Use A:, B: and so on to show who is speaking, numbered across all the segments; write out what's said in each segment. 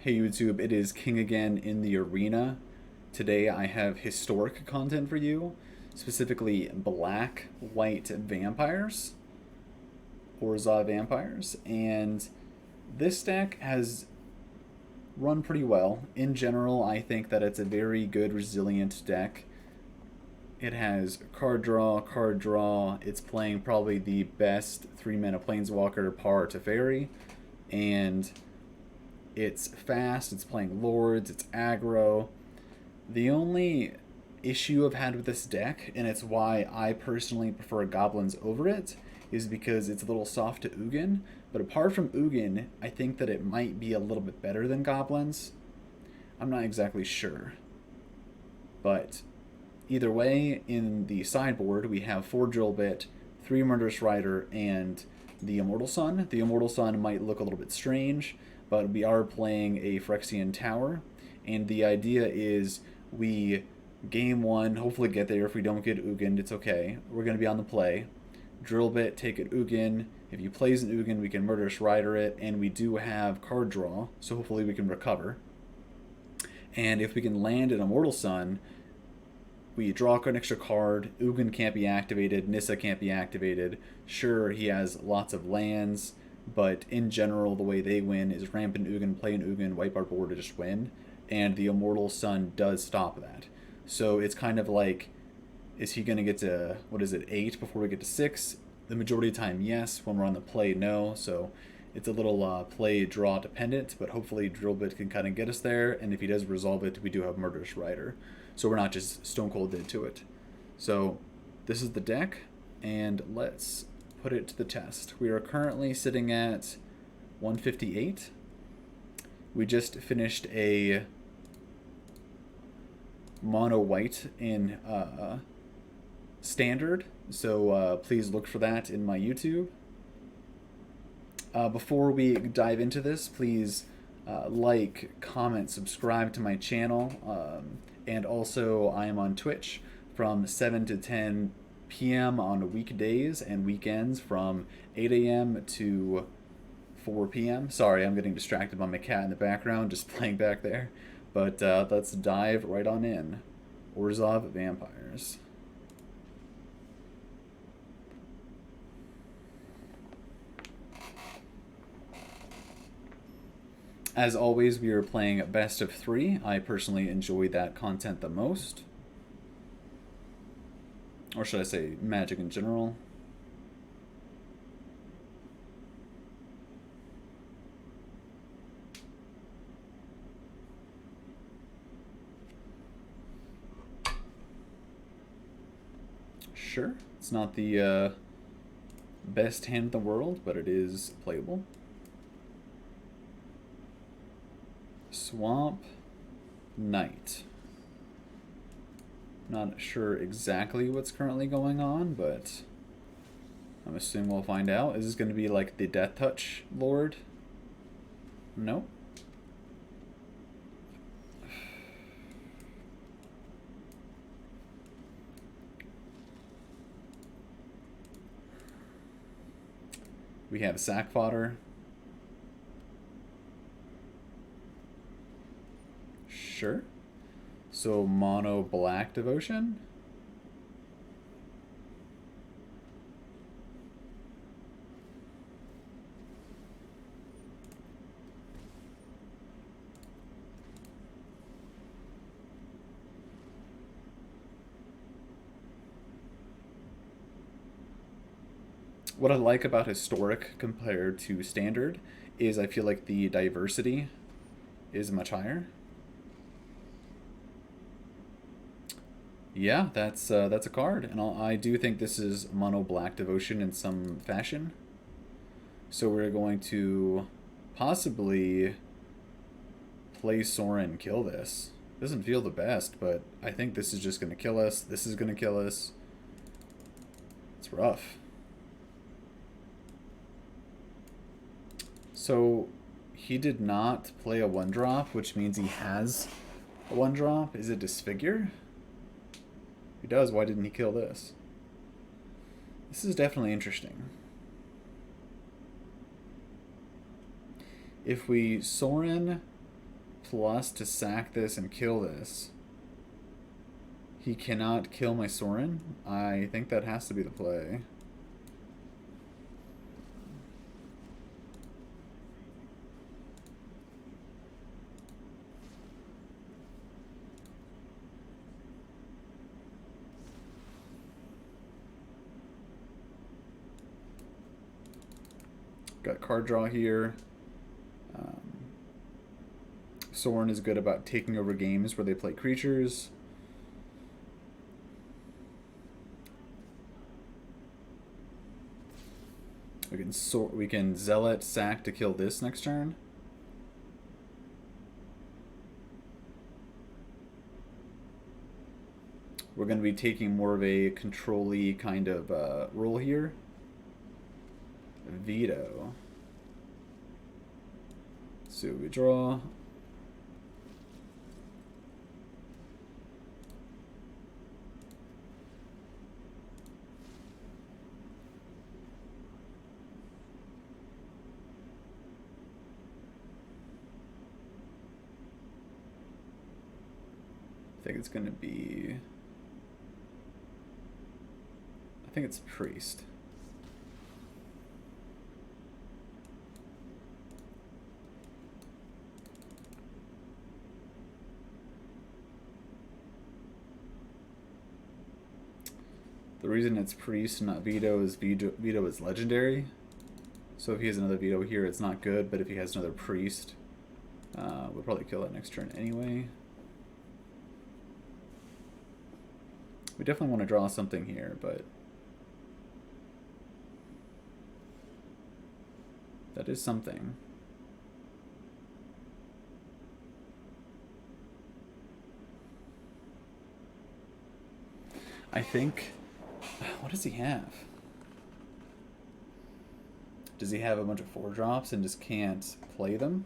A: Hey YouTube, it is King again in the arena. Today I have historic content for you, specifically black, white vampires, Orzhov Vampires, and this deck has run pretty well. In general, I think that it's a very good, resilient deck. It has card draw, it's playing probably the best 3-mana Planeswalker par Teferi, and it's fast, it's playing lords, it's aggro. The only issue I've had with this deck, and it's why I personally prefer goblins over it, is because it's a little soft to Ugin. But apart from Ugin, I think that it might be a little bit better than goblins. I'm not exactly sure. But either way, in the sideboard, we have 4 Drill Bit, 3 Murderous Rider, and the Immortal Sun. The Immortal Sun might look a little bit strange, but we are playing a Phyrexian Tower, and the idea is we game 1, hopefully get there. If we don't get Ugin, it's okay. We're going to be on the play. Drill Bit, take it Ugin. If he plays an Ugin, we can Murderous Rider it, and we do have card draw, so hopefully we can recover. And if we can land an Immortal Sun, we draw an extra card, Ugin can't be activated, Nissa can't be activated. Sure, he has lots of lands, but in general, the way they win is ramp an Ugin, play an Ugin, wipe our board to just win, and the Immortal Sun does stop that. So it's kind of like, is he going to get to, 8 before we get to 6? The majority of the time, yes. When we're on the play, no. So it's a little play-draw dependent, but hopefully Drillbit can kind of get us there, and if he does resolve it, we do have Murderous Rider. So we're not just stone cold dead to it. So this is the deck, and let's put it to the test. We are currently sitting at 158. We just finished a mono white in standard, so please look for that in my YouTube. Before we dive into this, please like, comment, subscribe to my channel, and also I am on Twitch from 7 to 10 p.m. on weekdays and weekends from 8 a.m. to 4 p.m. Sorry, I'm getting distracted by my cat in the background, just playing back there. But let's dive right on in. Orzhov Vampires. As always, we are playing best of 3. I personally enjoy that content the most. Or should I say Magic in general. Sure, it's not the best hand in the world, but it is playable. Swamp Knight. Not sure exactly what's currently going on, but I'm assuming we'll find out. Is this going to be like the Death Touch Lord? No. We have Sack Fodder. Sure. So mono black devotion. What I like about historic compared to standard is I feel like the diversity is much higher. Yeah, that's a card, and I do think this is mono black devotion in some fashion. So we're going to possibly play Sorin, kill this. Doesn't feel the best, but I think this is just going to kill us. This is going to kill us. It's rough. So he did not play a 1-drop, which means he has a 1-drop. Is it Disfigure? If he does, why didn't he kill this? This is definitely interesting. If we Sorin plus to sack this and kill this. He cannot kill my Sorin. I think that has to be the play. Got card draw here. Sorin is good about taking over games where they play creatures. We can Zealot sack to kill this next turn. We're going to be taking more of a control-y kind of role here. Veto. So we draw. I think it's going to be... I think it's Priest. The reason it's Priest, not Veto, is Veto is legendary. So if he has another Veto here, it's not good, but if he has another Priest, we'll probably kill that next turn anyway. We definitely want to draw something here, but that is something. I think... What does he have? Does he have a bunch of 4-drops and just can't play them?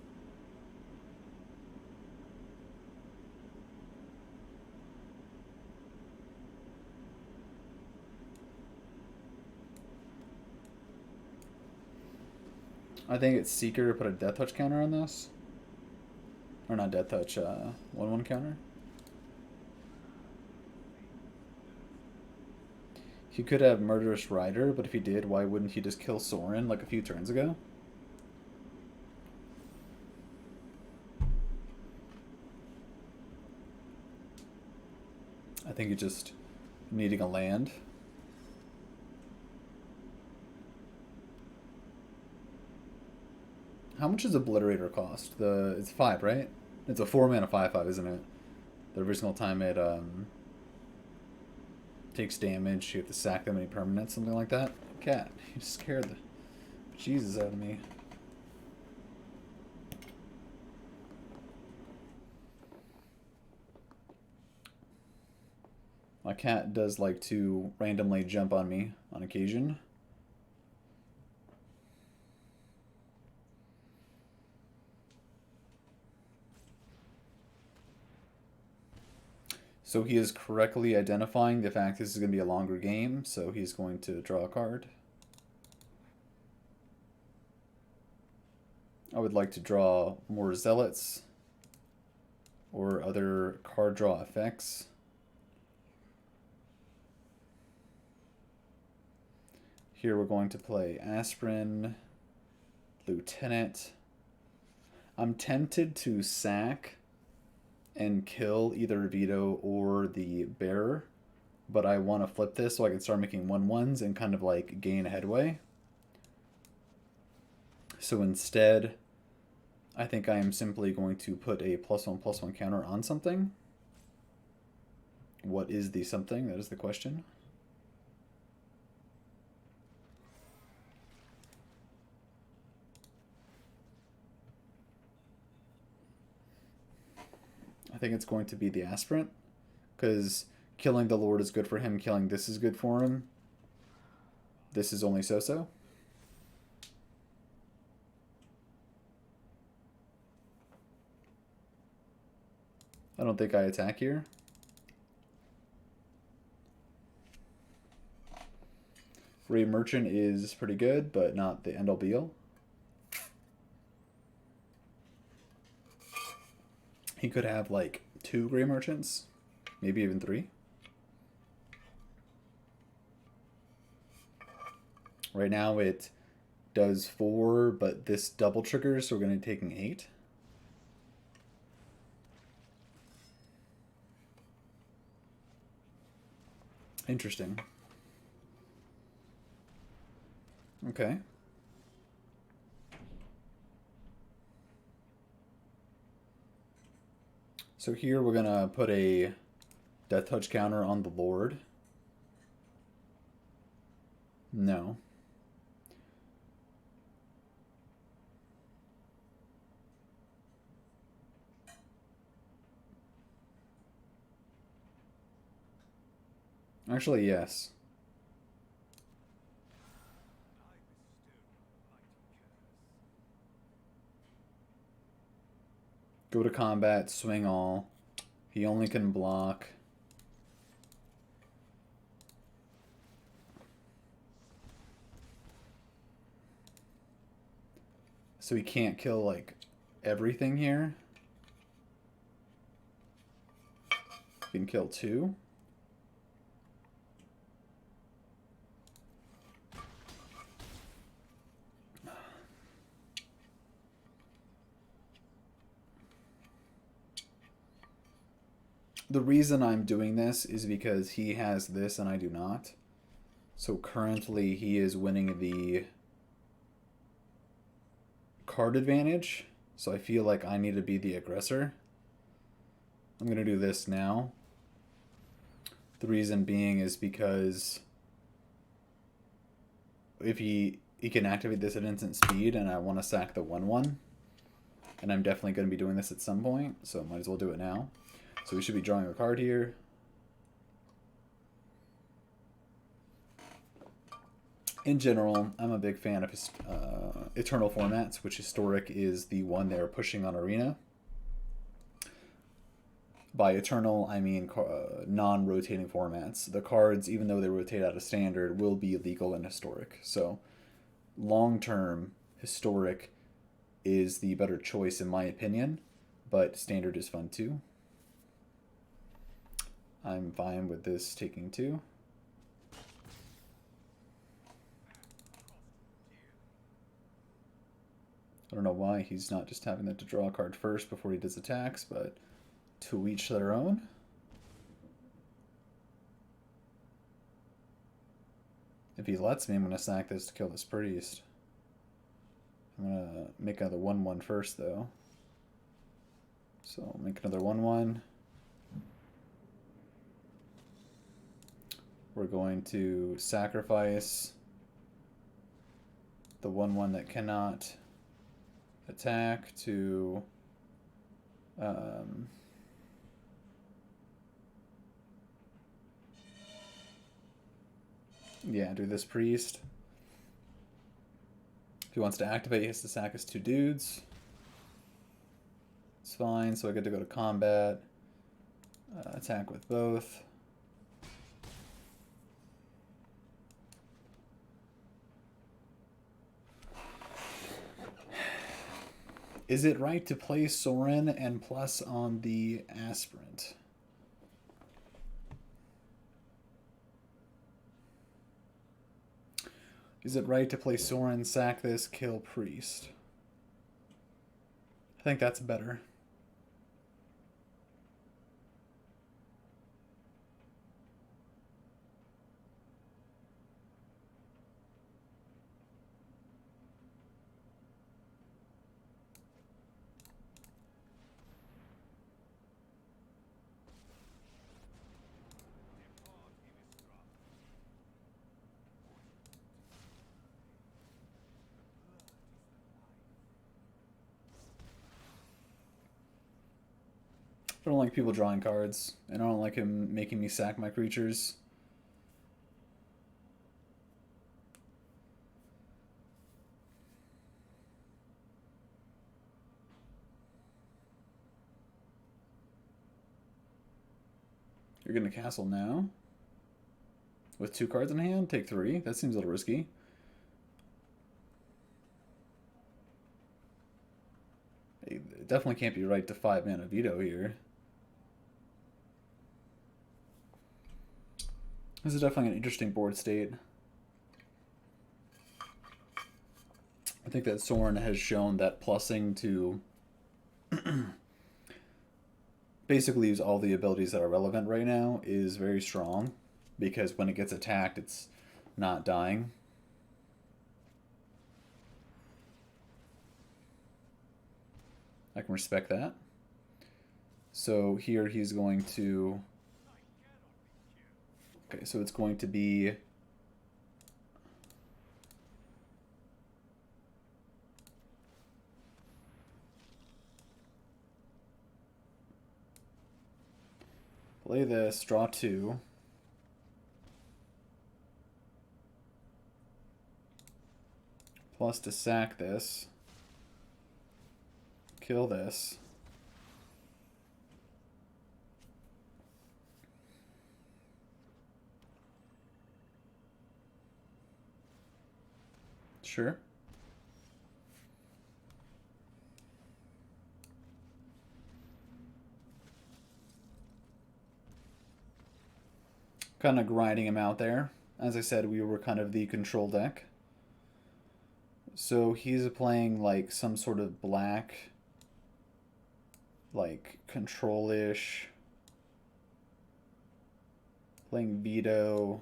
A: I think it's Seeker to put a Death Touch counter on this. Or not Death Touch, 1/1 counter. He could have Murderous Rider, but if he did, why wouldn't he just kill Sorin like a few turns ago? I think he's just needing a land. How much does Obliterator cost? It's 5, right? It's a 4-mana 5/5, isn't it? The original time it takes damage, you have to sack that many permanents, something like that. Cat, you scared the Jesus out of me. My cat does like to randomly jump on me on occasion. So he is correctly identifying the fact this is going to be a longer game, so he's going to draw a card. I would like to draw more Zealots or other card draw effects. Here we're going to play Aspirant, Lieutenant. I'm tempted to sack and kill either Veto or the Bearer, but I want to flip this so I can start making 1/1s and kind of like gain headway. So instead, I think I am simply going to put a +1/+1 counter on something. What is the something? That is the question. I think it's going to be the Aspirant, because killing the Lord is good for him, killing this is good for him. This is only so-so. I don't think I attack here. Ray Merchant is pretty good, but not the end-all be-all. He could have like 2 Grey Merchants, maybe even 3. Right now it does 4, but this double triggers, so we're going to be taking 8. Interesting. Okay. So here we're going to put a Death Touch counter on the Lord. No. Actually, yes. Go to combat, swing all. He only can block. So he can't kill, like, everything here. He can kill 2. The reason I'm doing this is because he has this and I do not. So currently he is winning the card advantage. So I feel like I need to be the aggressor. I'm going to do this now. The reason being is because if he can activate this at instant speed and I want to sack the 1/1. And I'm definitely going to be doing this at some point, so might as well do it now. So we should be drawing a card here. In general, I'm a big fan of Eternal formats, which Historic is the one they're pushing on Arena. By Eternal, I mean non-rotating formats. The cards, even though they rotate out of Standard, will be legal in Historic. So long-term, Historic is the better choice in my opinion, but Standard is fun too. I'm fine with this taking 2. I don't know why he's not just having to draw a card first before he does attacks, but to each their own. If he lets me, I'm going to sack this to kill this priest. I'm going to make another 1/1 first, though. So make another 1/1. We're going to sacrifice the 1/1 that cannot attack to yeah, do this priest. If he wants to activate, he has to sack his 2 dudes. It's fine, so I get to go to combat, attack with both. Is it right to play Sorin and plus on the Aspirant? Is it right to play Sorin, sack this, kill priest? I think that's better. I don't like people drawing cards, and I don't like him making me sack my creatures. You're going to castle now? With 2 cards in hand? Take 3? That seems a little risky. it definitely can't be right to 5-mana veto here. This is definitely an interesting board state. I think that Sorin has shown that plussing to basically use all the abilities that are relevant right now is very strong, because when it gets attacked, it's not dying. I can respect that. So here he's going to... Okay, so it's going to be... Play this, draw 2. Plus to sack this. Kill this. Sure. Kind of grinding him out there. As I said, we were kind of the control deck. So he's playing like some sort of black, like control-ish. Playing veto.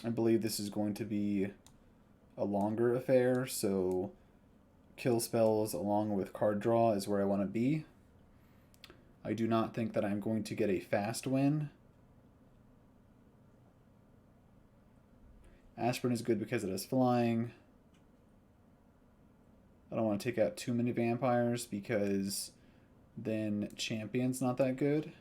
A: I believe this is going to be a longer affair, so kill spells along with card draw is where I want to be. I do not think that I'm going to get a fast win. Aspirant is good because it has flying. I don't want to take out too many vampires because then Champion's not that good.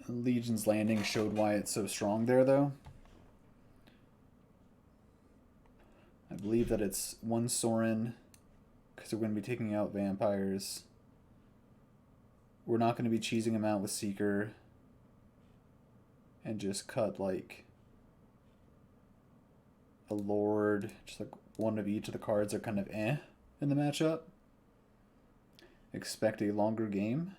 A: Legion's Landing showed why it's so strong there, though. I believe that it's one Sorin, because we're going to be taking out vampires. We're not going to be cheesing them out with Seeker and just cut like a Lord. Just like one of each of the cards are kind of in the matchup. Expect a longer game.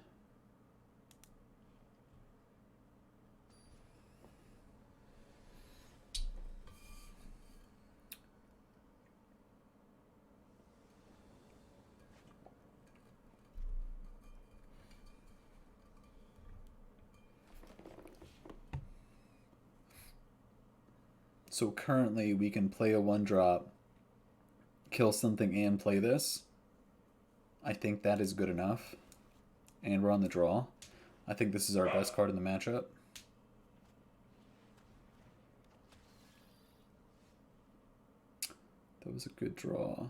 A: So currently we can play a 1-drop, kill something and play this. I think that is good enough. And we're on the draw. I think this is our best card in the matchup. That was a good draw.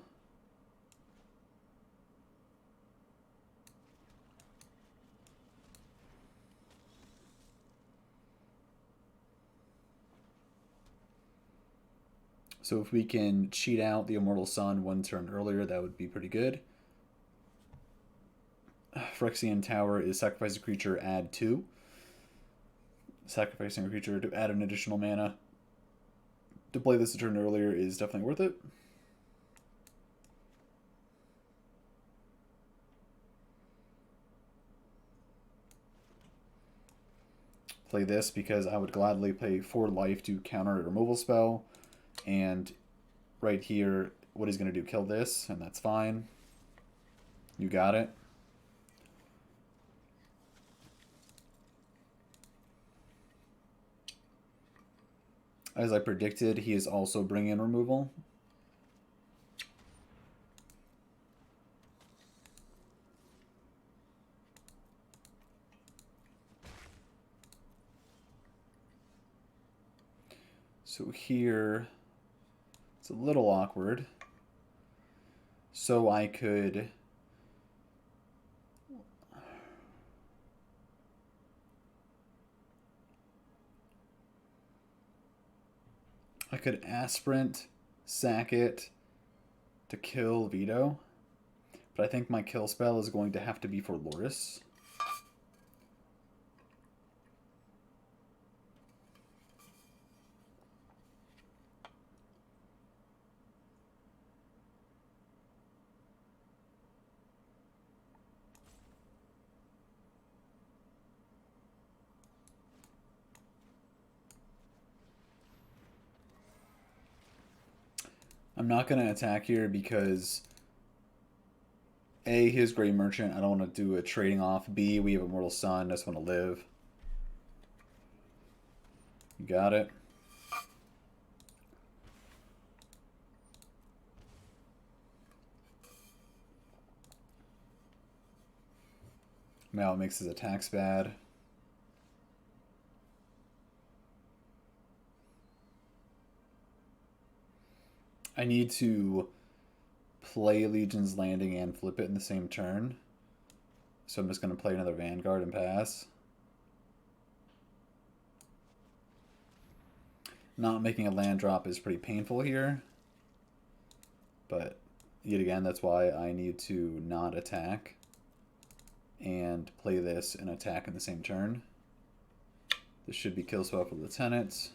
A: So if we can cheat out the Immortal Sun one turn earlier, that would be pretty good. Phyrexian Tower is sacrifice a creature, add 2. Sacrificing a creature to add an additional mana to play this a turn earlier is definitely worth it. Play this because I would gladly pay 4 life to counter a removal spell. And right here, what he's going to do, kill this, and that's fine. You got it. As I predicted, he is also bringing in removal. So here, it's a little awkward. So I could... I could Aspirant sack it to kill Vito. But I think my kill spell is going to have to be for Loris. I'm not going to attack here because A, his Grey Merchant, I don't want to do a trading off. B, we have Immortal Sun, I just want to live. You got it. Now it makes his attacks bad. I need to play Legion's Landing and flip it in the same turn. So I'm just going to play another Vanguard and pass. Not making a land drop is pretty painful here. But yet again, that's why I need to not attack and play this and attack in the same turn. This should be kill spell for Lieutenant.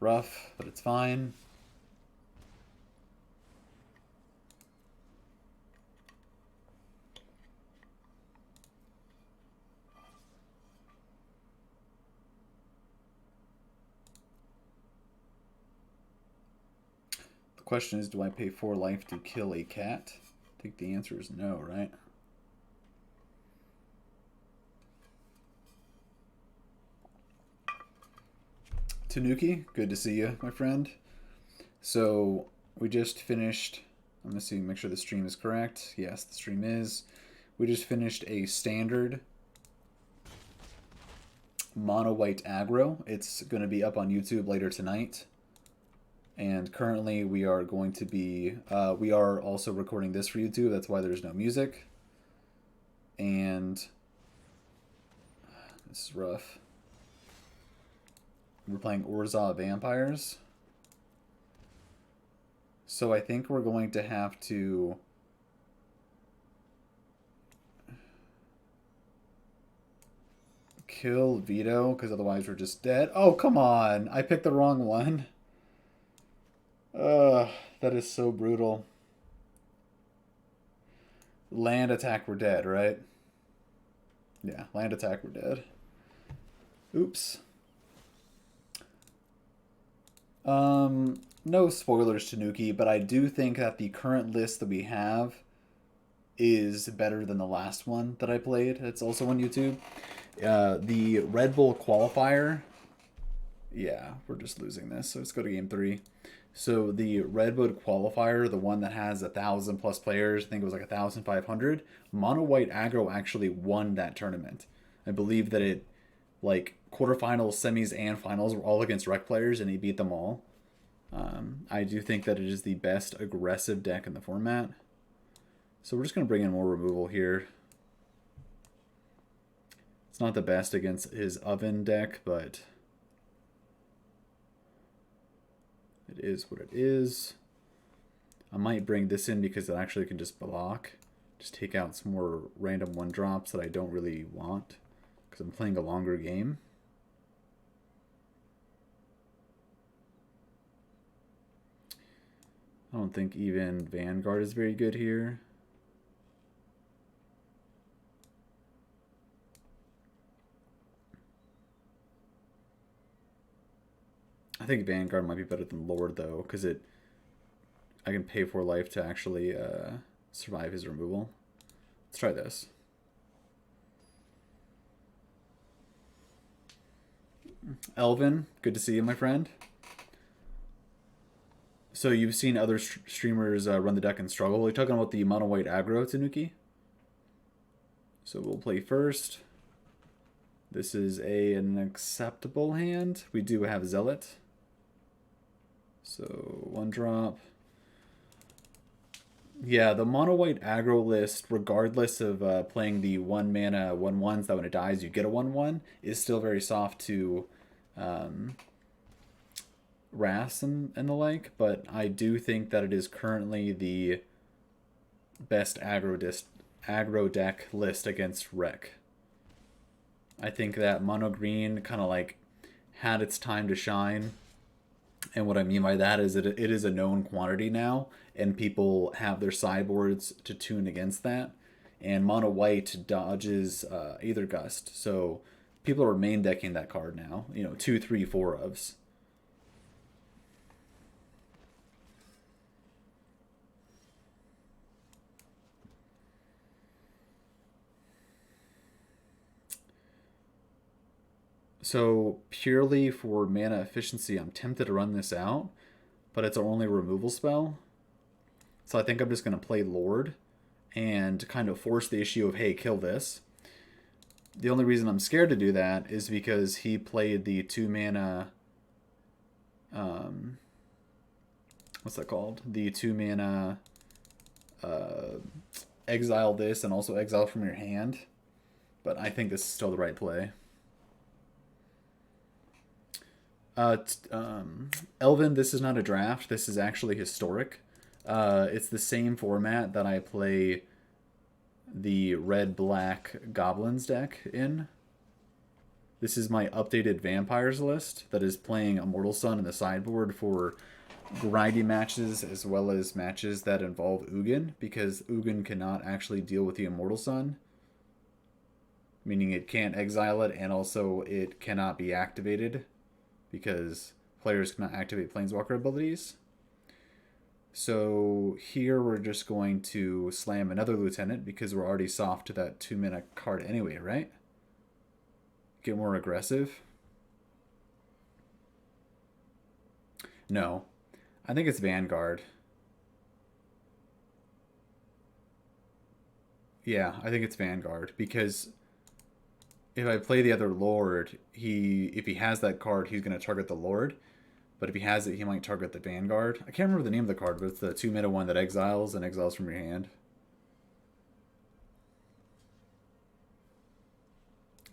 A: Rough, but it's fine. The question is, do I pay 4 life to kill a cat? I think the answer is no, right? Tanuki, good to see you, my friend. So we just finished, I'm going to see, make sure the stream is correct. Yes, the stream is. We just finished a standard mono white aggro. It's going to be up on YouTube later tonight. And currently we are going to be, we are also recording this for YouTube. That's why there's no music. And this is rough. We're playing Orzhov Vampires. So I think we're going to have to kill Vito, because otherwise we're just dead. Oh, come on. I picked the wrong one. That is so brutal. Land attack, we're dead, right? Yeah, land attack, we're dead. Oops. No spoilers to Nuki, but I do think that the current list that we have is better than the last one that I played. It's also on YouTube. The Red Bull qualifier. Yeah, we're just losing this, so let's go to game 3. So the Red Bull qualifier, the one that has 1,000+ players, I think it was like 1,500. Mono White Aggro actually won that tournament. I believe that it, like, quarterfinals, semis, and finals were all against rec players, and he beat them all. I do think that it is the best aggressive deck in the format. So we're just going to bring in more removal here. It's not the best against his oven deck, but it is what it is. I might bring this in because it actually can just block. Just take out some more random 1-drops that I don't really want because I'm playing a longer game. I don't think even Vanguard is very good here. I think Vanguard might be better than Lord though, because I can pay 4 life to actually survive his removal. Let's try this. Elvin, good to see you, my friend. So you've seen other streamers run the deck and struggle. We're talking about the mono white aggro Tanuki. So we'll play first. This is an acceptable hand. We do have Zealot. So 1-drop. Yeah, the mono white aggro list, regardless of playing the 1-mana 1/1s that when it dies you get a 1/1, is still very soft to Wraths and the like, but I do think that it is currently the best aggro deck list against Rec. I think that mono green kind of like had its time to shine. And what I mean by that is it is a known quantity now, and people have their sideboards to tune against that. And mono white dodges Aether Gust, so people are main decking that card now. You know, 2, 3, 4 ofs. So purely for mana efficiency, I'm tempted to run this out, but it's our only removal spell. So I think I'm just going to play Lord and kind of force the issue of, hey, kill this. The only reason I'm scared to do that is because he played the 2 mana... what's that called? The 2 mana... exile this and also exile from your hand. But I think this is still the right play. Elvin, this is not a draft. This is actually historic. It's the same format that I play the red-black goblins deck in. This is my updated vampires list that is playing Immortal Sun in the sideboard for grindy matches as well as matches that involve Ugin, because Ugin cannot actually deal with the Immortal Sun, meaning it can't exile it, and also it cannot be activated because players cannot activate Planeswalker abilities. So here we're just going to slam another Lieutenant because we're already soft to that 2 mana card anyway, right? Get more aggressive. No. I think it's Vanguard. Yeah, I think it's Vanguard because if I play the other Lord, if he has that card, he's going to target the Lord. But if he has it, he might target the Vanguard. I can't remember the name of the card, but it's the 2 mana one that exiles and exiles from your hand.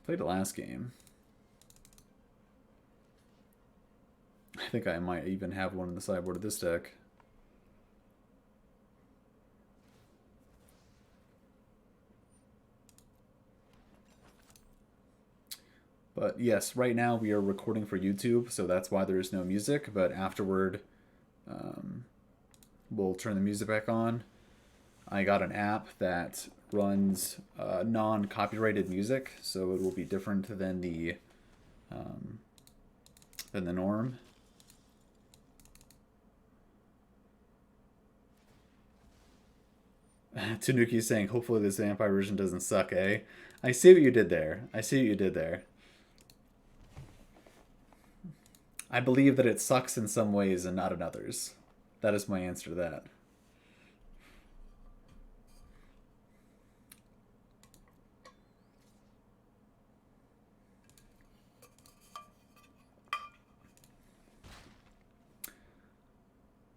A: Played it last game. I think I might even have one in the sideboard of this deck. But yes, right now we are recording for YouTube, so that's why there is no music. But afterward, we'll turn the music back on. I got an app that runs non-copyrighted music, so it will be different than the norm. Tanuki is saying, hopefully this vampire version doesn't suck, eh? I see what you did there. I see what you did there. I believe that it sucks in some ways and not in others. That is my answer to that.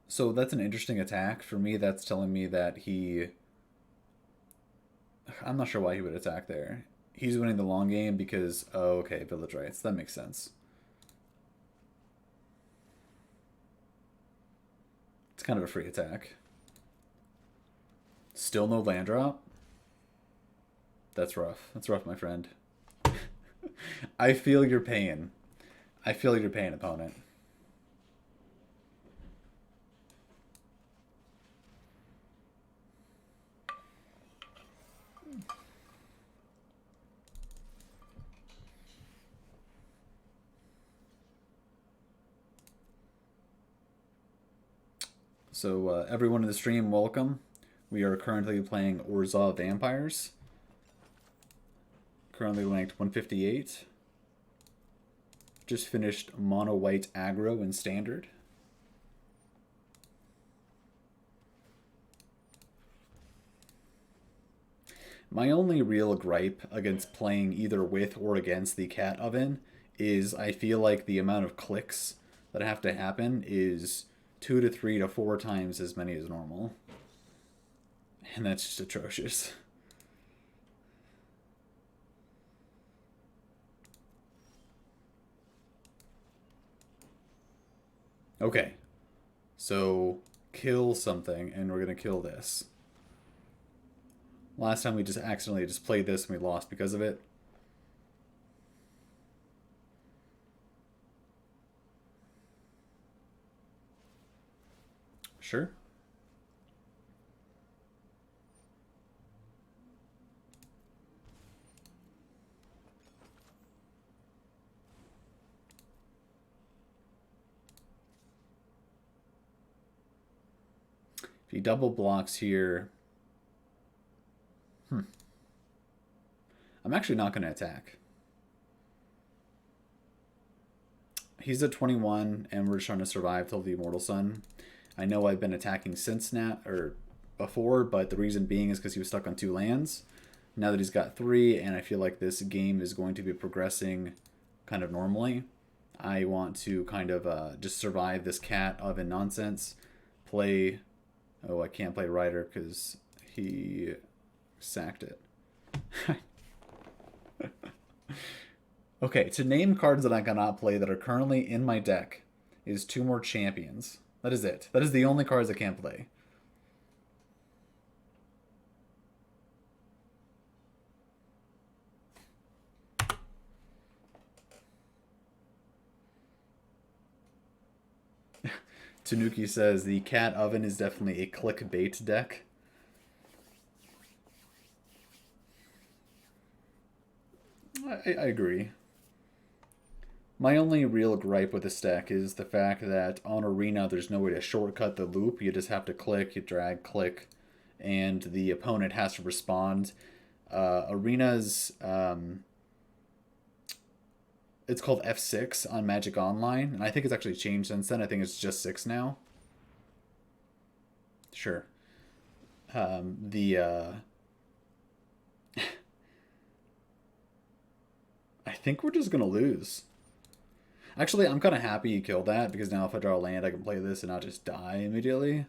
A: So that's an interesting attack. For me, that's telling me that he... I'm not sure why he would attack there. He's winning the long game because... Oh, okay, village rights. That makes sense. It's kind of a free attack. Still no land drop? That's rough. That's rough, my friend. I feel your pain. I feel your pain, opponent. So everyone in the stream, welcome. We are currently playing Orzhov Vampires. Currently ranked 158. Just finished mono white aggro in standard. My only real gripe against playing either with or against the cat oven is I feel like the amount of clicks that have to happen is 2 to 3 to 4 times as many as normal. And that's just atrocious. Okay. So, kill something, and we're going to kill this. Last time we just accidentally just played this and we lost because of it. Sure. If he double blocks here... I'm actually not going to attack. He's a 21, and we're just trying to survive till the Immortal Sun. I know I've been attacking since now, or before, but the reason being is because he was stuck on 2 lands. Now that he's got 3, and I feel like this game is going to be progressing kind of normally, I want to kind of just survive this cat oven nonsense. Play... Oh, I can't play Rider because he sacked it. Okay, to name cards that I cannot play that are currently in my deck is 2 more champions. That is it. That is the only cards I can't play. Tanuki says the cat oven is definitely a clickbait deck. I agree. My only real gripe with this deck is the fact that on Arena there's no way to shortcut the loop. You just have to click, you drag, click, and the opponent has to respond. Arena's... it's called F6 on Magic Online, and I think it's actually changed since then. I think it's just 6 now. Sure. I think we're just going to lose. Actually, I'm kind of happy you killed that, because now if I draw a land, I can play this and not just die immediately.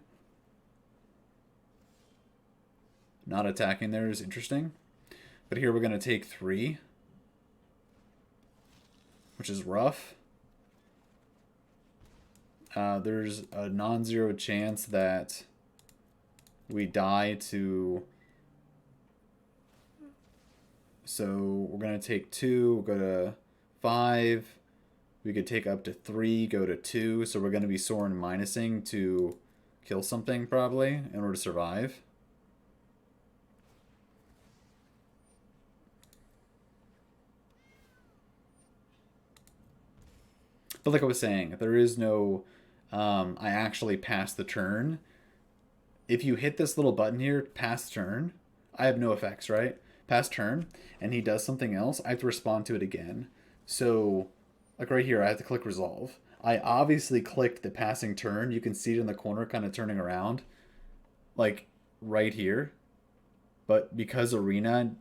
A: Not attacking there is interesting. But here we're going to take 3. Which is rough. There's a non-zero chance that we die to... So we're going to take 2, go to 5. We could take up to 3, go to 2. So we're going to be Sorin minusing to kill something probably in order to survive. But like I was saying, there is no, I actually passed the turn. If you hit this little button here, pass turn, I have no effects, right? Pass turn, and he does something else, I have to respond to it again. So, like right here, I have to click resolve. I obviously clicked the passing turn. You can see it in the corner kind of turning around. Like, right here. But because Arena,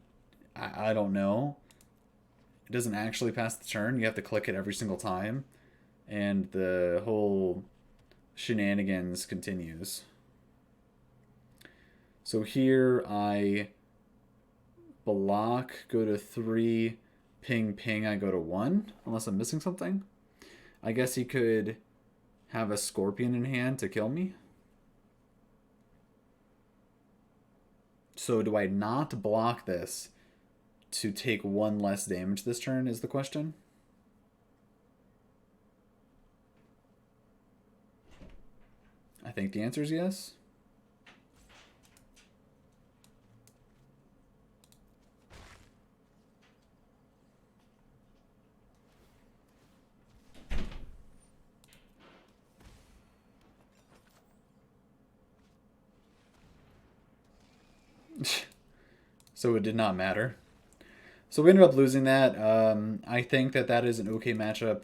A: I don't know. It doesn't actually pass the turn. You have to click it every single time. And the whole shenanigans continues. So here I block, go to 3, ping, ping, I go to 1, unless I'm missing something. I guess he could have a Scorpion in hand to kill me. So do I not block this to take 1 less damage this turn is the question. I think the answer is yes. So it did not matter. So we ended up losing that. I think that that is an okay matchup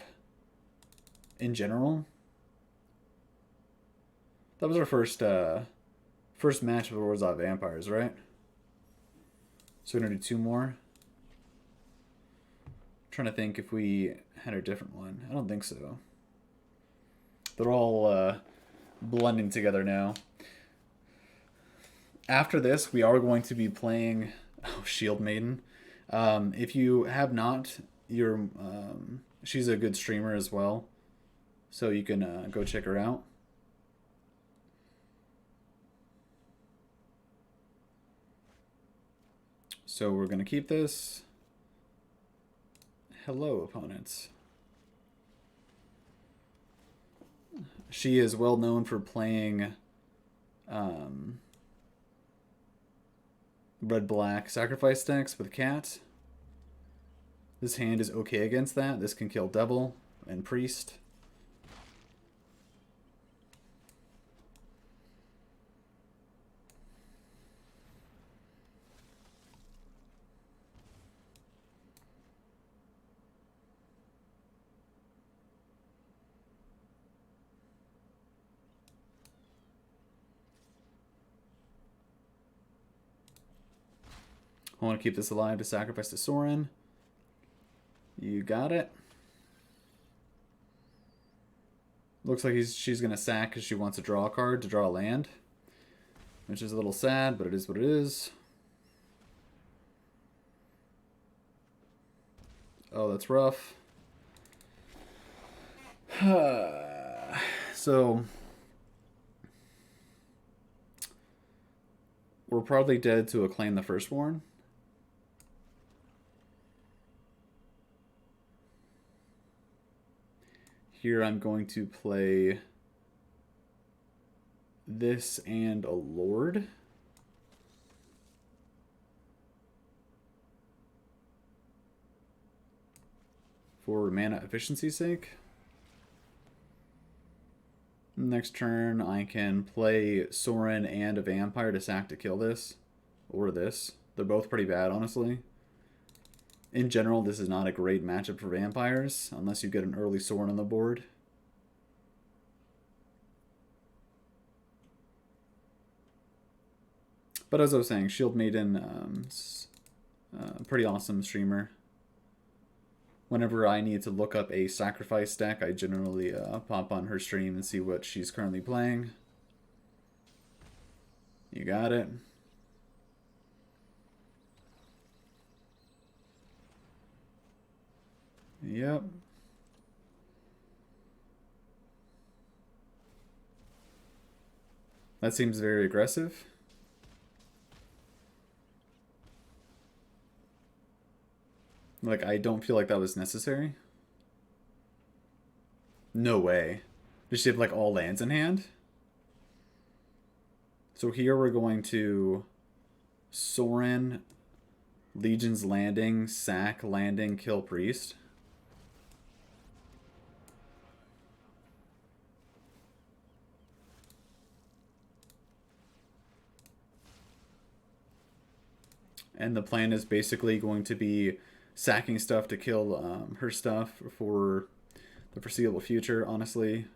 A: in general. That was our first match of Orzhov Vampires, right? So we're gonna do 2 more. I'm trying to think if we had a different one. I don't think so. They're all blending together now. After this, we are going to be playing Shieldmaiden. If you have not, she's a good streamer as well. So you can go check her out. So we're going to keep this. Hello, opponents. She is well known for playing red-black sacrifice decks with cat. This hand is okay against that. This can kill Devil and Priest. I want to keep this alive to sacrifice to Sorin. You got it. Looks like she's going to sack because she wants to draw a card to draw a land. Which is a little sad, but it is what it is. Oh, that's rough. So... we're probably dead to Acclaim the Firstborn. Here I'm going to play this and a Lord. For mana efficiency's sake. Next turn I can play Sorin and a Vampire to sack to kill this. Or this. They're both pretty bad, honestly. In general, this is not a great matchup for Vampires, unless you get an early Sorin on the board. But as I was saying, Shieldmaiden is a pretty awesome streamer. Whenever I need to look up a sacrifice deck, I generally pop on her stream and see what she's currently playing. You got it. Yep. That seems very aggressive. Like, I don't feel like that was necessary. No way. Does she have, like, all lands in hand? So here we're going to Sorin, Legion's Landing, sack, landing, kill Priest. And the plan is basically going to be sacking stuff to kill her stuff for the foreseeable future, honestly.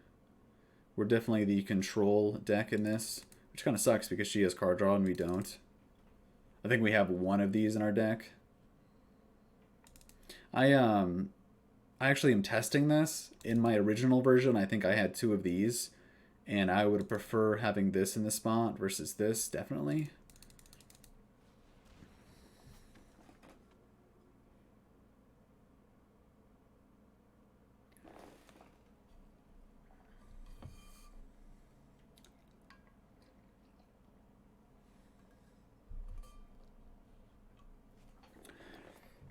A: We're definitely the control deck in this, which kind of sucks because she has card draw and we don't. I think we have one of these in our deck. I actually am testing this. In my original version, I think I had two of these, and I would prefer having this in the spot versus this, definitely.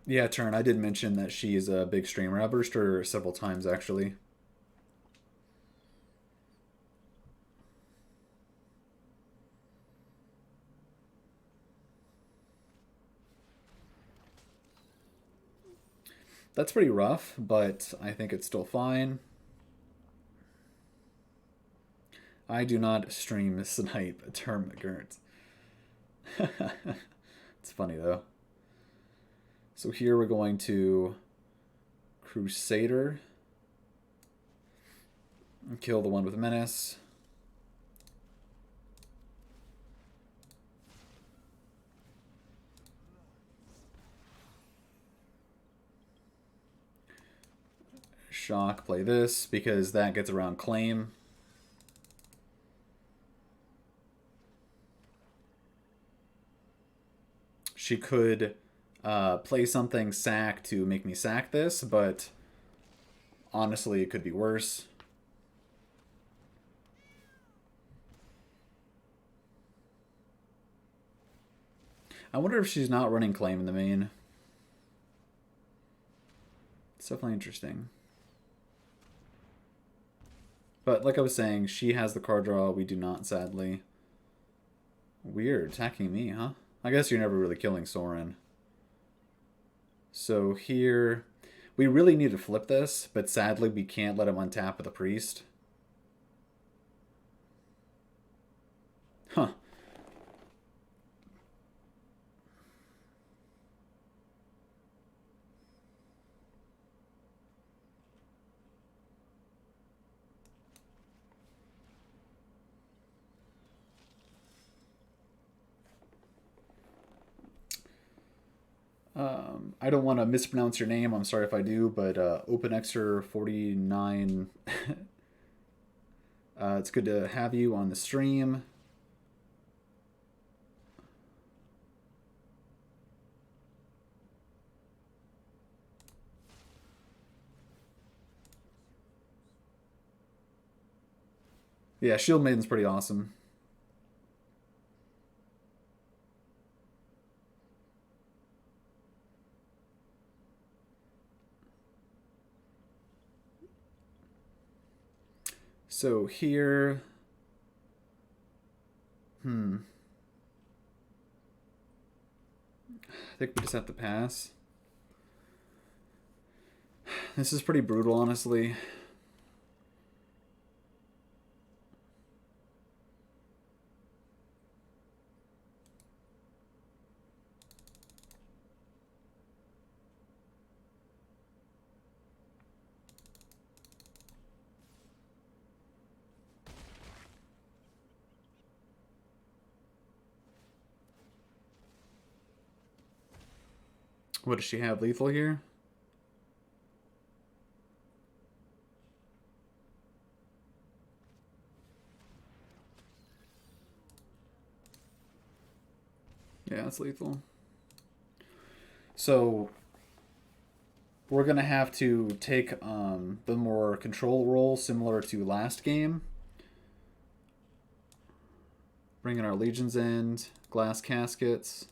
A: Yeah, Turn, I did mention that she is a big streamer. I've versed her several times, actually. That's pretty rough, but I think it's still fine. I do not stream snipe Termagant. It's funny, though. So here we're going to Crusader. And kill the one with Menace. Shock, play this, because that gets around Claim. She could play something sack to make me sack this, but honestly, it could be worse. I wonder if she's not running Claim in the main. It's definitely interesting. But like I was saying, she has the card draw. We do not, sadly. Weird. Attacking me, huh? I guess you're never really killing Sorin. So here... We really need to flip this, but sadly we can't let him untap with a priest. Huh. I don't want to mispronounce your name. I'm sorry if I do, but OpenXer49. It's good to have you on the stream. Yeah, Shieldmaiden's pretty awesome. So here... I think we just have to pass. This is pretty brutal, honestly. What does she have? Lethal here? Yeah, it's lethal. So we're going to have to take the more control role similar to last game. Bringing our Legion's End, glass caskets.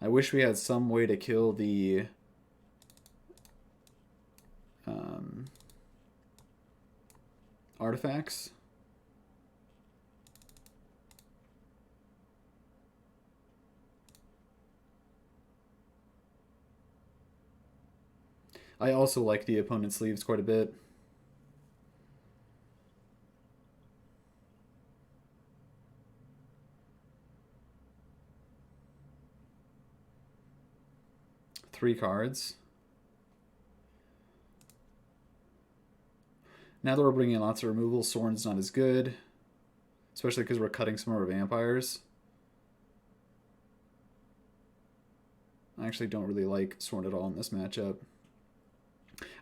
A: I wish we had some way to kill the artifacts. I also like the opponent's sleeves quite a bit. Three cards. Now that we're bringing in lots of removal, Sorin's not as good. Especially because we're cutting some of our vampires. I actually don't really like Sorin at all in this matchup.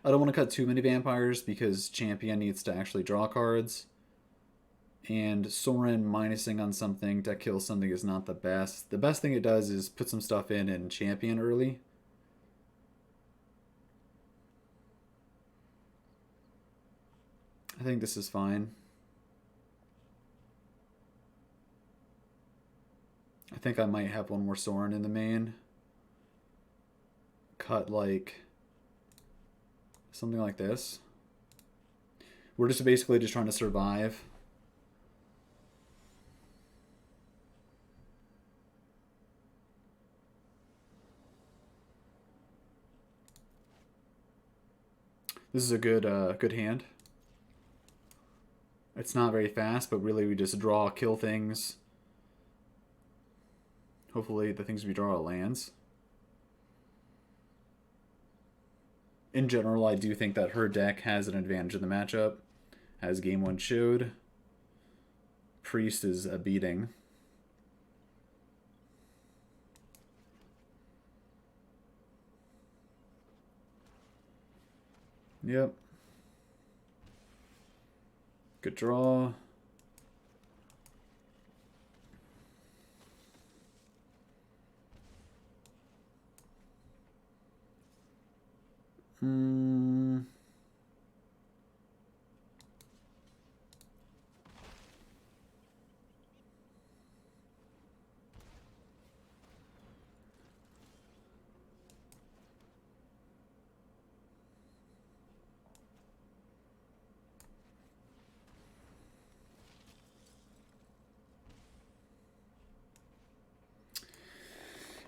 A: I don't want to cut too many vampires because Champion needs to actually draw cards. And Sorin minusing on something to kill something is not the best. The best thing it does is put some stuff in and Champion early. I think this is fine. I think I might have one more Sorin in the main. Cut like something like this. We're just basically just trying to survive. This is a good hand. It's not very fast, but really we just draw, kill things. Hopefully the things we draw are lands. In general, I do think that her deck has an advantage in the matchup, as Game 1 showed. Priest is a beating. Yep. Good draw.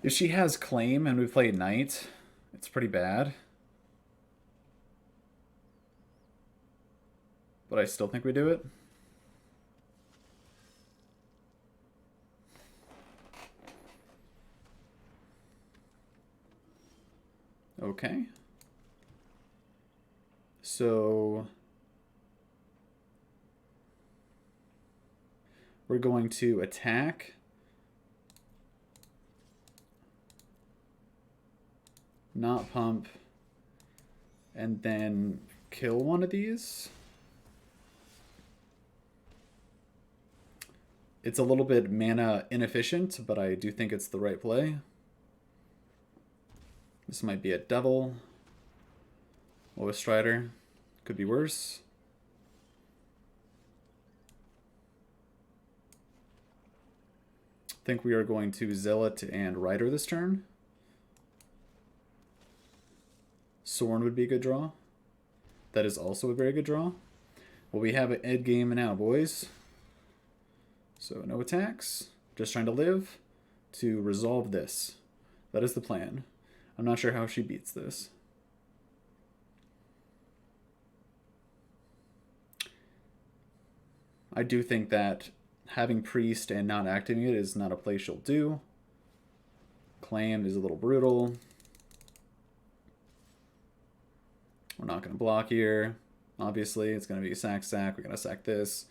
A: If she has Claim and we play Knight, it's pretty bad. But I still think we do it. Okay. So we're going to attack. Not pump. And then kill one of these. It's a little bit mana inefficient, but I do think it's the right play. This might be a double. Or a Strider. Could be worse. I think we are going to Zealot and Rider this turn. Sorin would be a good draw. That is also a very good draw. Well, we have an Ed game now, boys. So no attacks. Just trying to live to resolve this. That is the plan. I'm not sure how she beats this. I do think that having Priest and not activating it is not a play she'll do. Claim is a little brutal. We're not going to block here. Obviously, it's going to be a sack. We're going to sack this.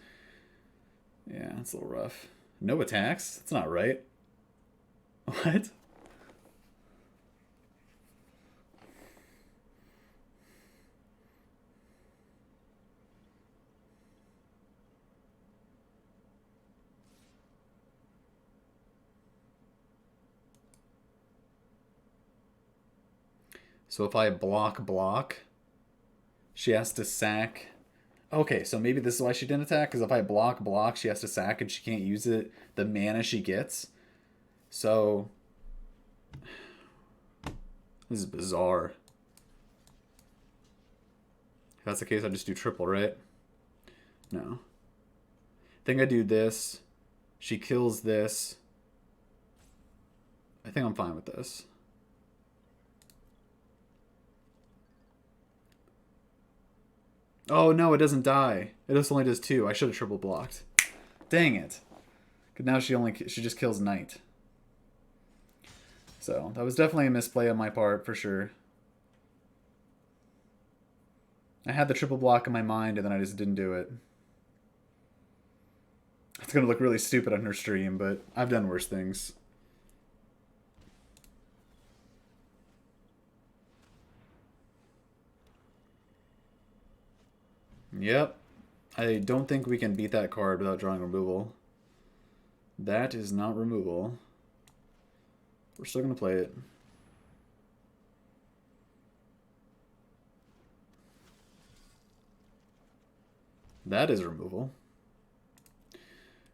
A: Yeah, it's a little rough. No attacks? That's not right. What? So if I block, she has to sack. Okay, so maybe this is why she didn't attack, because if I block, she has to sack and she can't use it, the mana she gets. So this is bizarre. If that's the case, I just do triple, right? No. I think I do this. She kills this. I think I'm fine with this. Oh, no, it doesn't die. It just only does 2. I should have triple blocked. Dang it. Now she just kills Knight. So, that was definitely a misplay on my part, for sure. I had the triple block in my mind, and then I just didn't do it. It's going to look really stupid on her stream, but I've done worse things. Yep. I don't think we can beat that card without drawing removal. That is not removal. We're still going to play it. That is removal.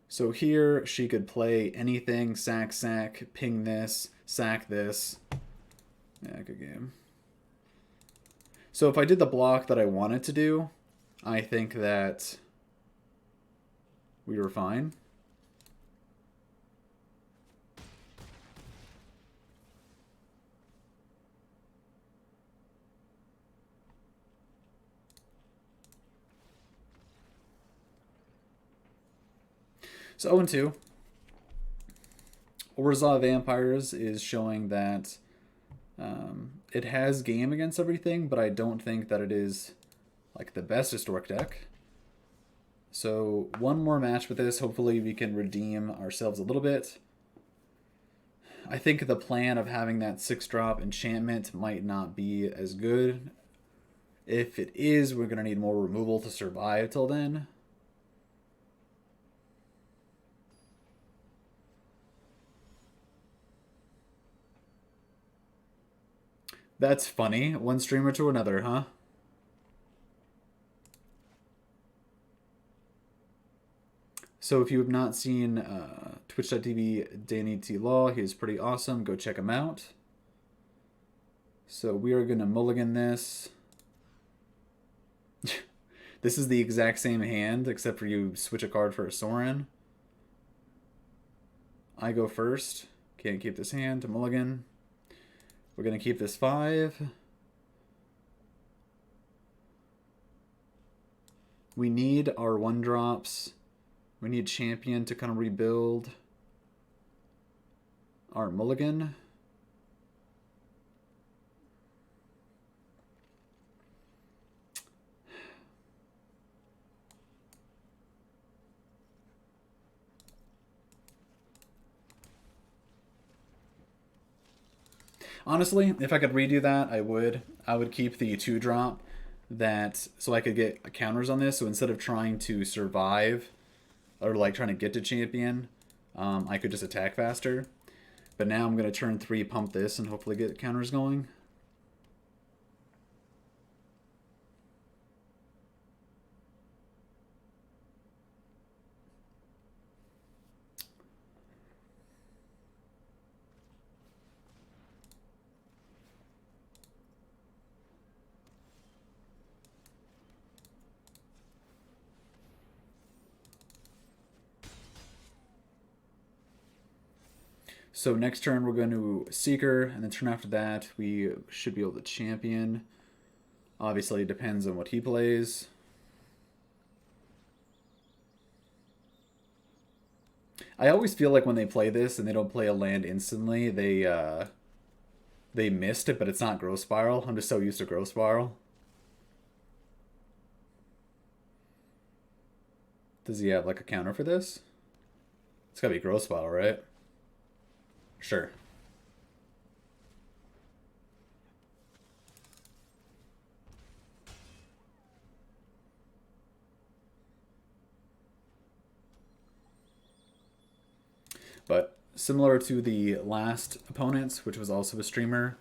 A: So here she could play anything, sack, ping this, sack this. Yeah, good game. So if I did the block that I wanted to do, I think that we were fine. So 0-2. Orzhov Vampires is showing that it has game against everything, but I don't think that it is like the best historic deck. So one more match with this. Hopefully we can redeem ourselves a little bit. I think the plan of having that 6-drop enchantment might not be as good. If it is, we're going to need more removal to survive till then. That's funny. One streamer to another, huh? So if you have not seen twitch.tv DanyTlaw, he is pretty awesome. Go check him out. So we are going to mulligan this. This is the exact same hand, except for you switch a card for a Sorin. I go first. Can't keep this hand to mulligan. We're going to keep this 5. We need our 1-drops. We need Champion to kind of rebuild our mulligan. Honestly, if I could redo that, I would. I would keep the 2-drop that so I could get counters on this. So instead of trying to survive or like trying to get to champion, I could just attack faster. But now I'm going to turn 3, pump this, and hopefully get counters going. So next turn we're going to Seeker, and then turn after that we should be able to champion. Obviously it depends on what he plays. I always feel like when they play this and they don't play a land instantly, they missed it, but it's not Growth Spiral. I'm just so used to Growth Spiral. Does he have like a counter for this? It's gotta be Growth Spiral, right? Sure. But similar to the last opponents, which was also a streamer,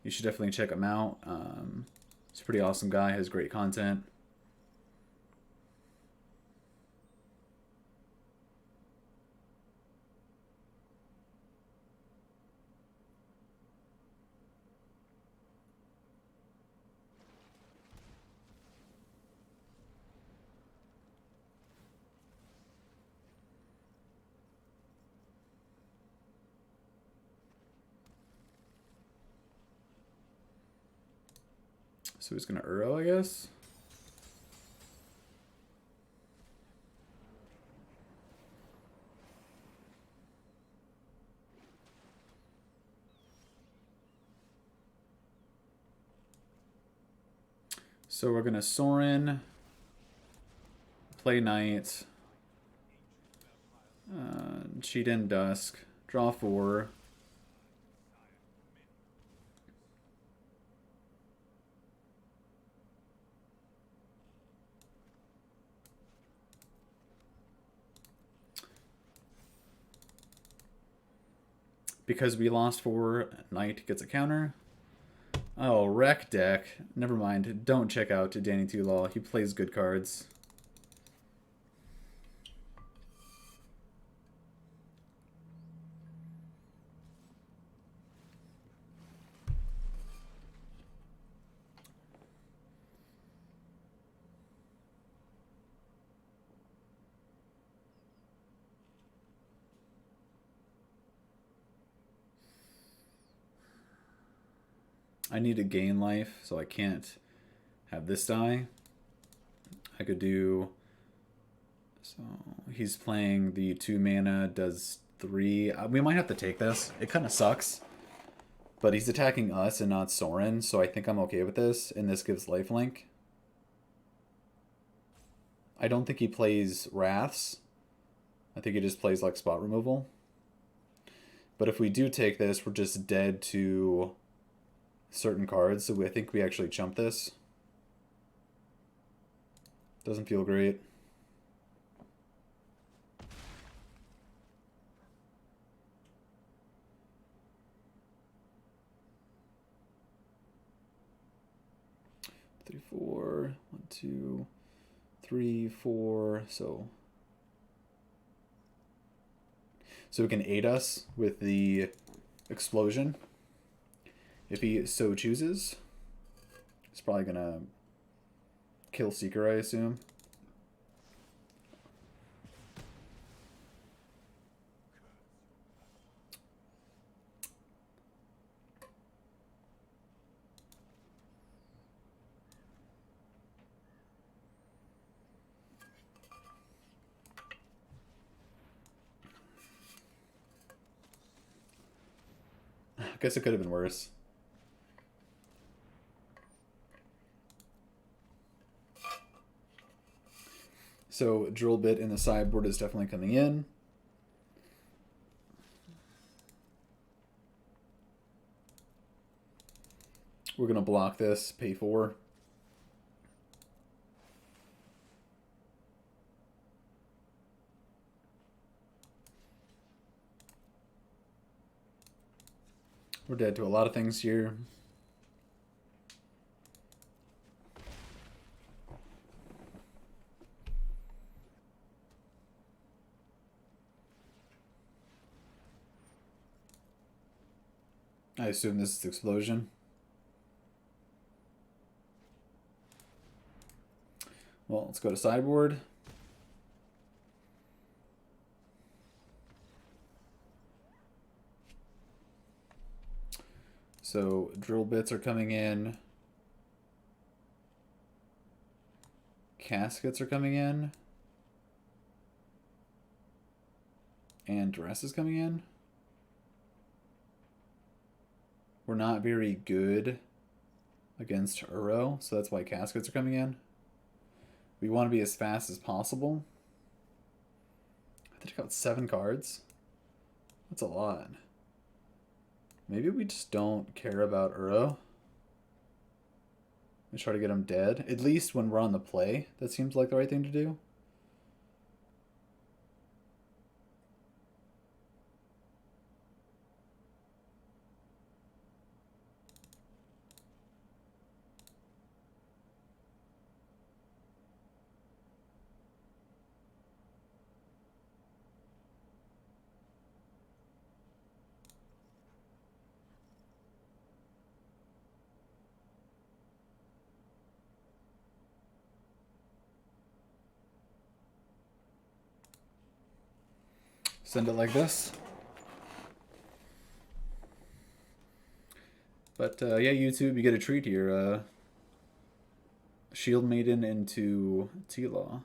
A: you should definitely check him out. He's a pretty awesome guy, has great content. So he's going to Uro, I guess. So we're going to Sorin, play Knight, cheat in Dusk, draw 4. Because we lost 4, Knight gets a counter. Oh, wreck deck. Never mind. Don't check out DanyTlaw. He plays good cards. I need to gain life, so I can't have this die. I could do... So he's playing the 2 mana, does 3. We might have to take this. It kind of sucks. But he's attacking us and not Sorin, so I think I'm okay with this. And this gives lifelink. I don't think he plays Wraths. I think he just plays like spot removal. But if we do take this, we're just dead to certain cards, so I think we actually chump this. Doesn't feel great. Three, 4, 1, 2, 3, 4. So it can aid us with the explosion. If he so chooses, he's probably going to kill Seeker, I assume. guess it could have been worse. So drill bit in the sideboard is definitely coming in. We're going to block this, pay 4. We're dead to a lot of things here. I assume this is explosion. Well, let's go to sideboard. So drill bits are coming in. Caskets are coming in. And dress is coming in. We're not very good against Uro, so that's why caskets are coming in. We want to be as fast as possible. I think I got 7 cards. That's a lot. Maybe we just don't care about Uro. We try to get him dead. At least when we're on the play, that seems like the right thing to do. Send it like this. But yeah, YouTube, you get a treat here. Shieldmaiden into DanyTlaw.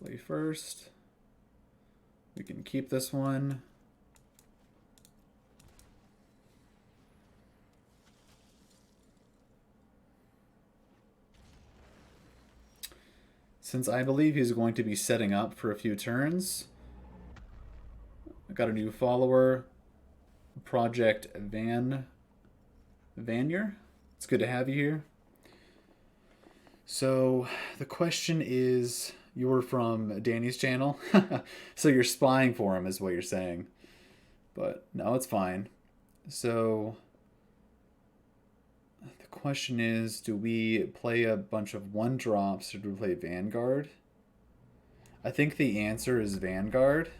A: Play first. We can keep this one. Since I believe he's going to be setting up for a few turns, I got a new follower, Project Vanyer. It's good to have you here. So the question is, you're from Danny's channel, so you're spying for him is what you're saying. But no, it's fine. So the question is, do we play a bunch of 1-drops or do we play Vanguard? I think the answer is Vanguard.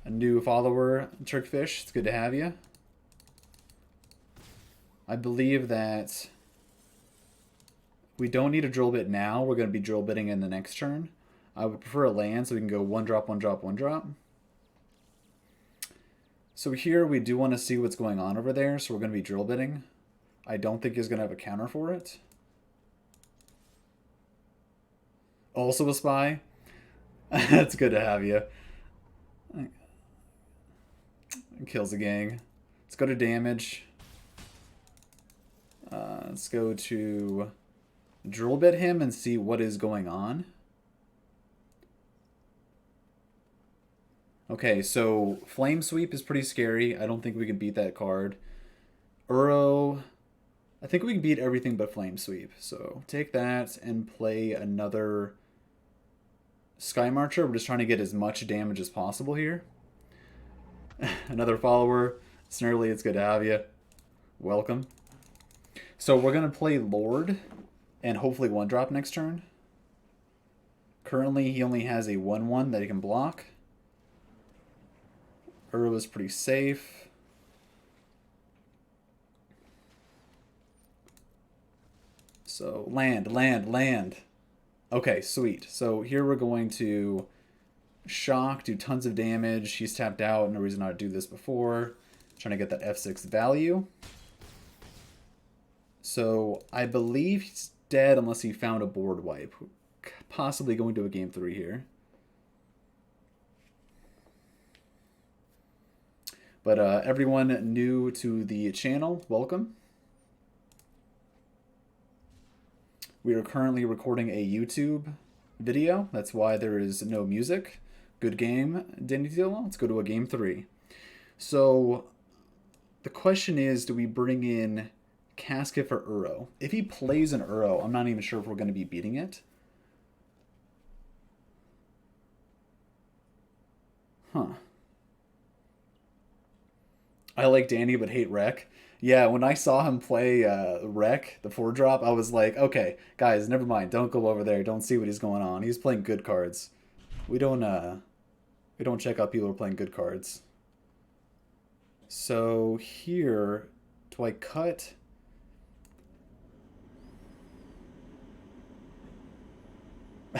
A: A new follower, Turkfish, it's good to have you. I believe that we don't need a drill bit now. We're going to be drill bitting in the next turn. I would prefer a land so we can go 1-drop, 1-drop, 1-drop. So here we do want to see what's going on over there, so we're going to be drill bitting. I don't think he's going to have a counter for it. Also a spy. That's good to have you. Kills the gang. Let's go to damage. Let's go to drill bit him and see what is going on. Okay, so Flame Sweep is pretty scary. I don't think we can beat that card. Uro, I think we can beat everything but Flame Sweep. So take that and play another Skymarcher. We're just trying to get as much damage as possible here. Another follower. Snurly, it's good to have you. Welcome. So we're going to play Lord and hopefully 1-drop next turn. Currently, he only has a 1/1 that he can block. Uro is pretty safe. So land, land, land. Okay, sweet. So here we're going to shock, do tons of damage. He's tapped out. No reason not to do this before. Trying to get that F6 value. So I believe he's dead unless he found a board wipe. Possibly going to a game 3 here. But everyone new to the channel, welcome. We are currently recording a YouTube video. That's why there is no music. Good game, DanyTlaw. Let's go to a game 3. So the question is, do we bring in Casket for Uro? If he plays an Uro, I'm not even sure if we're going to be beating it. Huh. I like Danny but hate Rec. Yeah, when I saw him play Rec, the 4-drop, I was like, okay, guys, never mind. Don't go over there. Don't see what he's going on. He's playing good cards. We don't check out people who are playing good cards. So here, do I cut?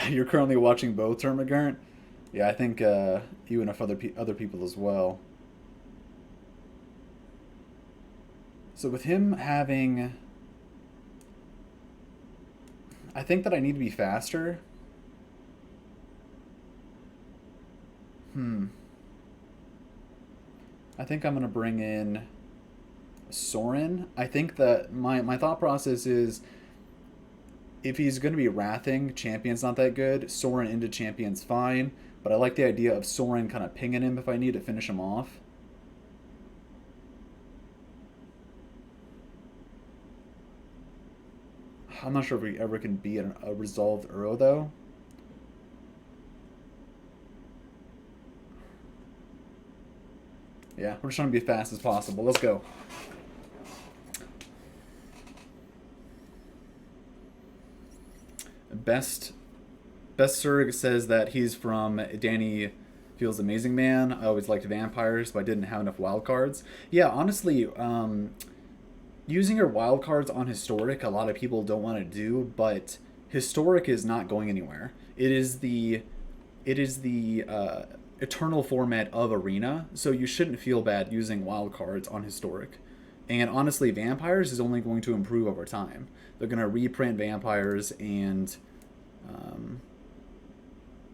A: You're currently watching both Termagant? Yeah, I think you and other people as well. So with him having... I think that I need to be faster. I think I'm going to bring in Sorin. I think that my thought process is, if he's going to be wrathing, Champion's not that good. Sorin into Champion's fine. But I like the idea of Sorin kind of pinging him if I need to finish him off. I'm not sure if we ever can beat a resolved Uro, though. Yeah, we're just trying to be as fast as possible. Let's go. Best Surg says that he's from Danny Feels Amazing Man. I always liked Vampires, but I didn't have enough wild cards. Yeah, honestly, using your wild cards on Historic, a lot of people don't want to do, but Historic is not going anywhere. It is the eternal format of Arena, so you shouldn't feel bad using wild cards on Historic. And honestly, Vampires is only going to improve over time. They're going to reprint Vampires, and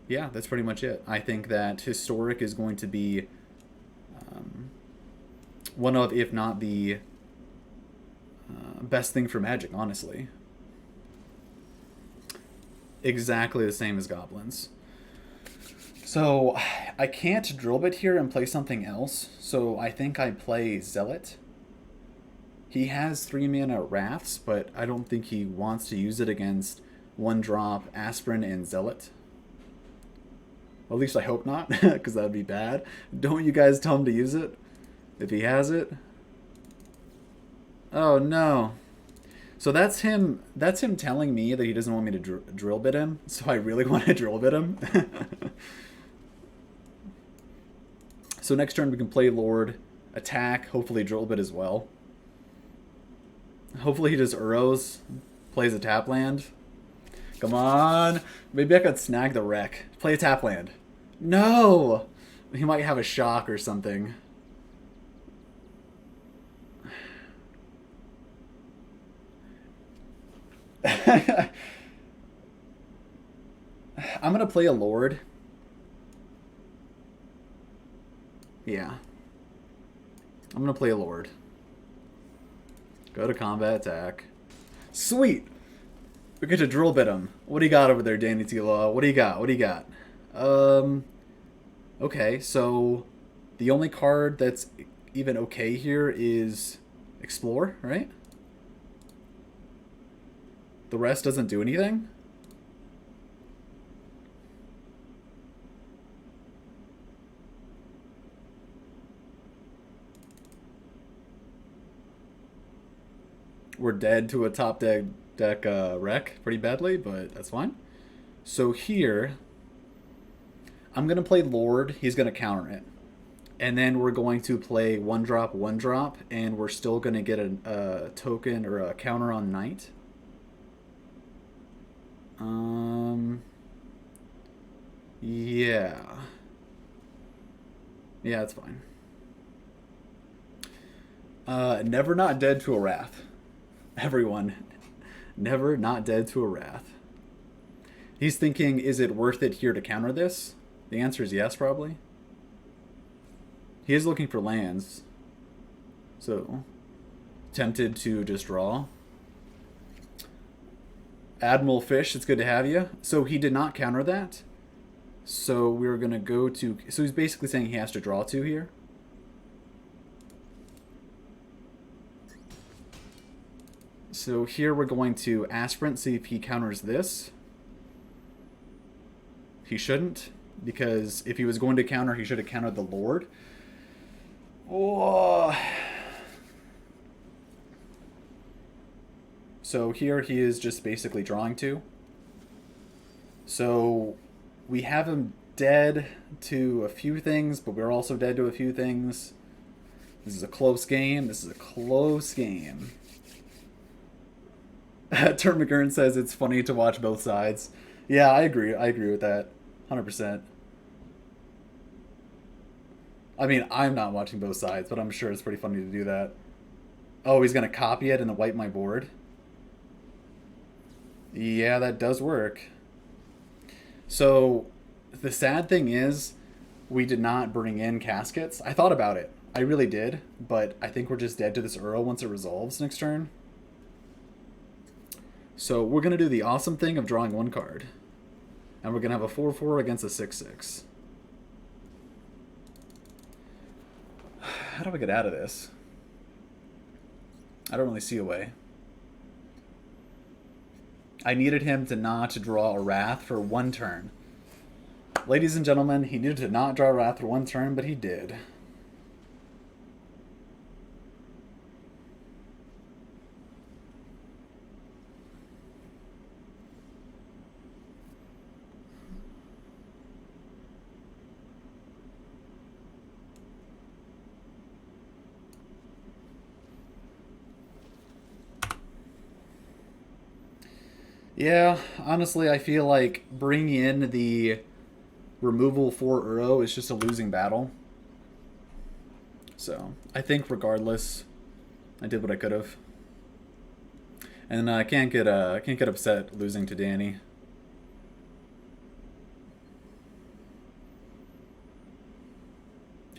A: yeah, that's pretty much it. I think that Historic is going to be one of, if not the best thing for Magic, honestly. Exactly the same as Goblins. So I can't drill bit here and play something else, so I think I play Zealot. He has 3-mana Wraths, but I don't think he wants to use it against 1-drop Aspirant and Zealot. At least I hope not, because that would be bad. Don't you guys tell him to use it if he has it. Oh no. So that's him telling me that he doesn't want me to drill bit him, so I really want to drill bit him. So next turn we can play Lord, attack, hopefully drill bit as well. Hopefully he does Uros, plays a tap land. Come on. Maybe I could snag the wreck. Play a tap land. No! He might have a shock or something. I'm going to play a Lord. Yeah. I'm going to play a Lord. Go to combat attack. Sweet! We get to drill bit him. What do you got over there, DanyTlaw? What do you got? What do you got? Okay, so the only card that's even okay here is Explore, right? The rest doesn't do anything? We're dead to a top deck wreck pretty badly, but that's fine. So here, I'm going to play Lord. He's going to counter it. And then we're going to play 1-drop, 1-drop, and we're still going to get a token or a counter on Knight. Yeah. Yeah, that's fine. Never not dead to a Wrath. Everyone. Never not dead to a Wrath. He's thinking, is it worth it here to counter this? The answer is yes, probably. He is looking for lands. So, tempted to just draw. Admiral Fish, it's good to have you. So he did not counter that. So we're going to go to... So he's basically saying he has to draw 2 here. So here we're going to Aspirant, see if he counters this. He shouldn't, because if he was going to counter, he should have countered the Lord. Oh. So here he is just basically drawing 2. So we have him dead to a few things, but we're also dead to a few things. This is a close game. This is a close game. Termagurn says it's funny to watch both sides. Yeah, I agree. I agree with that. 100%. I mean, I'm not watching both sides, but I'm sure it's pretty funny to do that. Oh, he's going to copy it and then wipe my board? Yeah, that does work. So, the sad thing is, we did not bring in caskets. I thought about it. I really did, but I think we're just dead to this Uro once it resolves next turn. So, we're going to do the awesome thing of drawing 1 card. And we're going to have a 4-4 against a 6-6. How do I get out of this? I don't really see a way. I needed him to not draw a Wrath for 1 turn. Ladies and gentlemen, he needed to not draw a Wrath for 1 turn, but he did. Yeah, honestly, I feel like bringing in the removal for Uro is just a losing battle. So, I think regardless, I did what I could have. And I can't get upset losing to Danny.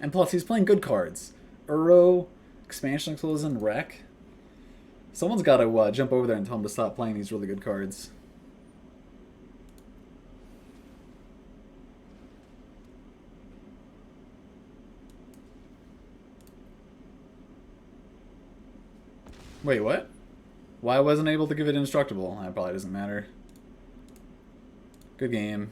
A: And plus, he's playing good cards. Uro, Expansion Explosion, Wreck. Someone's got to jump over there and tell him to stop playing these really good cards. Wait, what? Why I wasn't able to give it indestructible? That probably doesn't matter. Good game.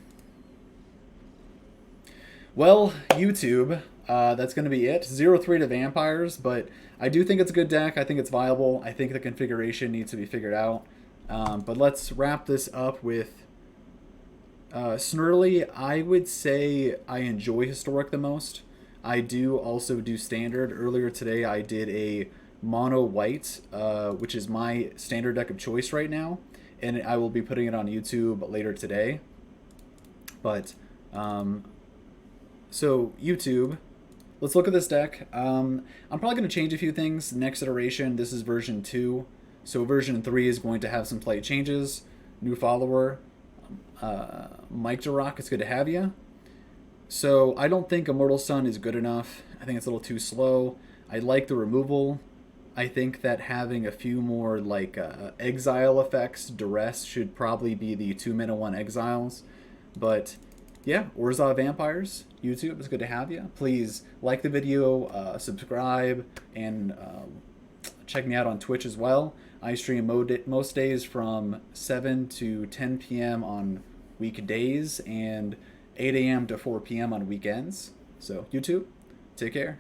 A: Well, YouTube, that's going to be it. 0-3 to Vampires, but I do think it's a good deck. I think it's viable. I think the configuration needs to be figured out. But let's wrap this up with Snurly. I would say I enjoy Historic the most. I do also do Standard. Earlier today I did a Mono White, which is my standard deck of choice right now. And I will be putting it on YouTube later today. But, so YouTube, let's look at this deck. I'm probably going to change a few things. Next iteration, this is version 2. So version 3 is going to have some slight changes. New follower, Mike Durock, it's good to have you. So I don't think Immortal Sun is good enough. I think it's a little too slow. I like the removal. I think that having a few more like exile effects, duress, should probably be the 2-mana 1 exiles. But yeah, Orzhov Vampires, YouTube, it's good to have you. Please like the video, subscribe, and check me out on Twitch as well. I stream most days from 7 to 10 p.m. on weekdays and 8 a.m. to 4 p.m. on weekends. So YouTube, take care.